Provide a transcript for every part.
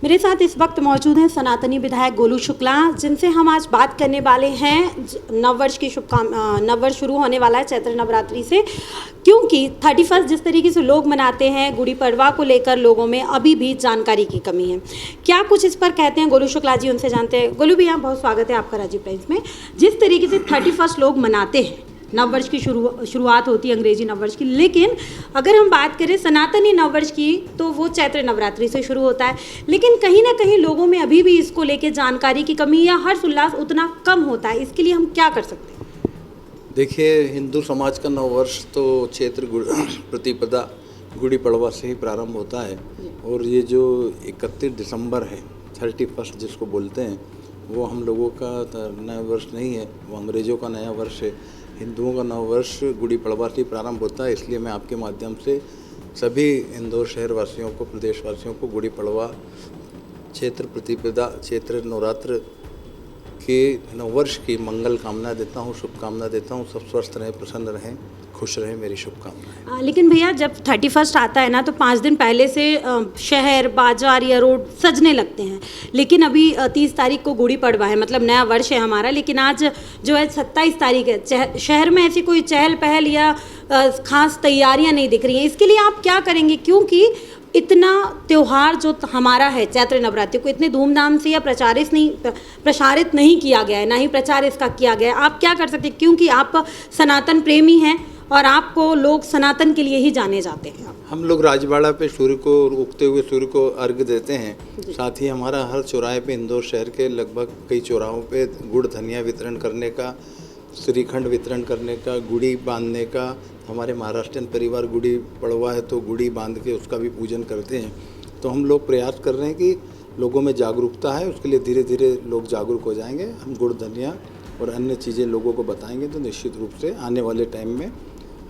मेरे साथ इस वक्त मौजूद हैं सनातनी विधायक गोलू शुक्ला, जिनसे हम आज बात करने वाले हैं नववर्ष की नववर्ष शुरू होने वाला है चैत्र नवरात्रि से, क्योंकि 31 जिस तरीके से लोग मनाते हैं गुड़ी पड़वा को लेकर लोगों में अभी भी जानकारी की कमी है। क्या कुछ इस पर कहते हैं गोलू शुक्ला जी, उनसे जानते हैं। गोलू भैया, बहुत स्वागत है आपका राजीव टाइम्स में। जिस तरीके से 31 लोग मनाते हैं, नववर्ष की शुरुआत होती है अंग्रेजी नववर्ष की, लेकिन अगर हम बात करें सनातनी नववर्ष की तो वो चैत्र नवरात्रि से शुरू होता है। लेकिन कहीं ना कहीं लोगों में अभी भी इसको लेके जानकारी की कमी या हर्ष उल्लास उतना कम होता है। इसके लिए हम क्या कर सकते हैं? देखिए, हिंदू समाज का नववर्ष तो चैत्र प्रतिपदा गुड़ी पड़वा से ही प्रारंभ होता है, और ये जो 31 दिसंबर है, 31 जिसको बोलते हैं, वो हम लोगों का नया वर्ष नहीं है, वो अंग्रेज़ों का नया वर्ष है। हिंदुओं का नव वर्ष गुड़ी पड़वा से प्रारंभ होता है। इसलिए मैं आपके माध्यम से सभी इंदौर शहर वासियों को, प्रदेशवासियों को गुड़ी पड़वा, चैत्र प्रतिपदा, चैत्र नवरात्र के नववर्ष की मंगल कामना देता हूँ, शुभकामना देता हूँ। सब स्वस्थ रहें, प्रसन्न रहें, खुश रहें, मेरी शुभकामनाएं। लेकिन भैया, जब 31 आता है ना, तो 5 दिन पहले से शहर, बाजार या रोड सजने लगते हैं। लेकिन अभी 30 तारीख को गुड़ी पड़वा है, मतलब नया वर्ष है हमारा। लेकिन आज जो है 27 तारीख है, शहर में ऐसी कोई चहल पहल या खास तैयारियां नहीं दिख रही हैं। इसके लिए आप क्या करेंगे? क्योंकि इतना त्यौहार जो हमारा है चैत्र नवरात्रि को इतने धूमधाम से या प्रसारित नहीं किया गया है, ना ही प्रचार इसका किया गया है। आप क्या कर सकते हैं? क्योंकि आप सनातन प्रेमी हैं और आपको लोग सनातन के लिए ही जाने जाते हैं। हम लोग राजबाड़ा पे सूर्य को, उगते हुए सूर्य को अर्घ्य देते हैं। साथ ही हमारा हर चौराहे पे, इंदौर शहर के लगभग कई चौराहों पे गुड़ धनिया वितरण करने का, श्रीखंड वितरण करने का, गुड़ी बांधने का, हमारे महाराष्ट्रियन परिवार गुड़ी पड़वा है तो गुड़ी बांध के उसका भी पूजन करते हैं। तो हम लोग प्रयास कर रहे हैं कि लोगों में जागरूकता है, उसके लिए धीरे धीरे लोग जागरूक हो जाएंगे। हम गुड़ धनिया और अन्य चीज़ें लोगों को बताएंगे तो निश्चित रूप से आने वाले टाइम में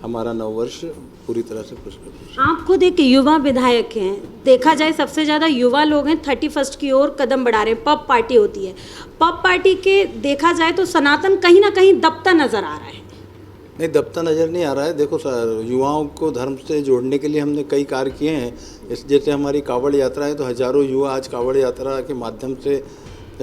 हमारा नववर्ष पूरी तरह से प्रस्फुटित। आप खुद एक युवा विधायक हैं, देखा जाए सबसे ज़्यादा युवा लोग हैं 31 की ओर कदम बढ़ा रहे हैं। पब पार्टी होती है, पब पार्टी के देखा जाए तो सनातन कहीं ना कहीं दबता नज़र आ रहा है। नहीं, दबता नज़र नहीं आ रहा है। देखो सर, युवाओं को धर्म से जोड़ने के लिए हमने कई कार्य किए हैं। जैसे हमारी कावड़ यात्रा है, तो हज़ारों युवा आज कावड़ यात्रा के माध्यम से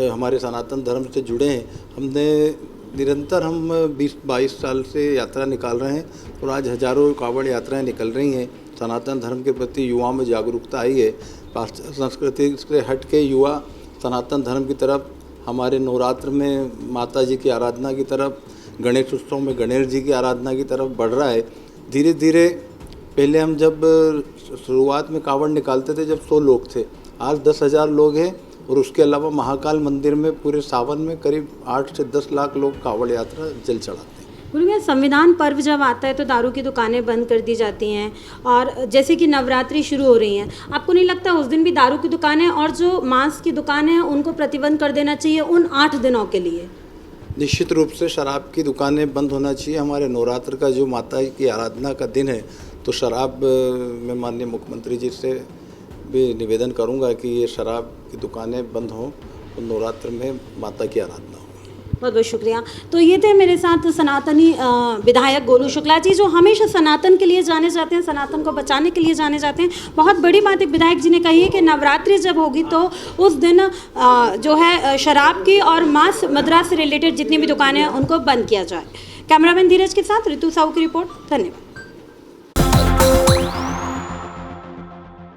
हमारे सनातन धर्म से जुड़े हैं। हमने निरंतर हम 20-22 साल से यात्रा निकाल रहे हैं, और आज हज़ारों कावड़ यात्राएं निकल रही हैं। सनातन धर्म के प्रति युवाओं में जागरूकता आई है। संस्कृति से हट के युवा सनातन धर्म की तरफ, हमारे नवरात्र में माता जी की आराधना की तरफ, गणेश उत्सव में गणेश जी की आराधना की तरफ बढ़ रहा है। धीरे धीरे, पहले हम जब शुरुआत में कावड़ निकालते थे जब 100 लोग थे, आज 10,000 लोग हैं। और उसके अलावा महाकाल मंदिर में पूरे सावन में करीब 8 से 10 लाख लोग कावड़ यात्रा जल चढ़ाते हैं। बोलिए, संविधान पर्व जब आता है तो दारू की दुकानें बंद कर दी जाती हैं, और जैसे कि नवरात्रि शुरू हो रही हैं, आपको नहीं लगता उस दिन भी दारू की दुकानें और जो मांस की दुकानें हैं उनको प्रतिबंध कर देना चाहिए उन 8 दिनों के लिए? निश्चित रूप से शराब की दुकानें बंद होना चाहिए। हमारे नवरात्र का जो माता की आराधना का दिन है, तो शराब में माननीय मुख्यमंत्री जी से भी निवेदन करूंगा कि ये शराब की दुकानें बंद हों और नवरात्र में माता की आराधना हो। बहुत बहुत शुक्रिया। तो ये थे मेरे साथ सनातनी विधायक गोलू शुक्ला जी, जो हमेशा सनातन के लिए जाने जाते हैं, सनातन को बचाने के लिए जाने जाते हैं। बहुत बड़ी बात एक विधायक जी ने कही है कि नवरात्रि जब होगी तो उस दिन जो है शराब की और मांस मदिरा से रिलेटेड जितनी भी दुकानें हैं उनको बंद किया जाए। कैमरामैन धीरज के साथ ऋतु साहू की रिपोर्ट। धन्यवाद।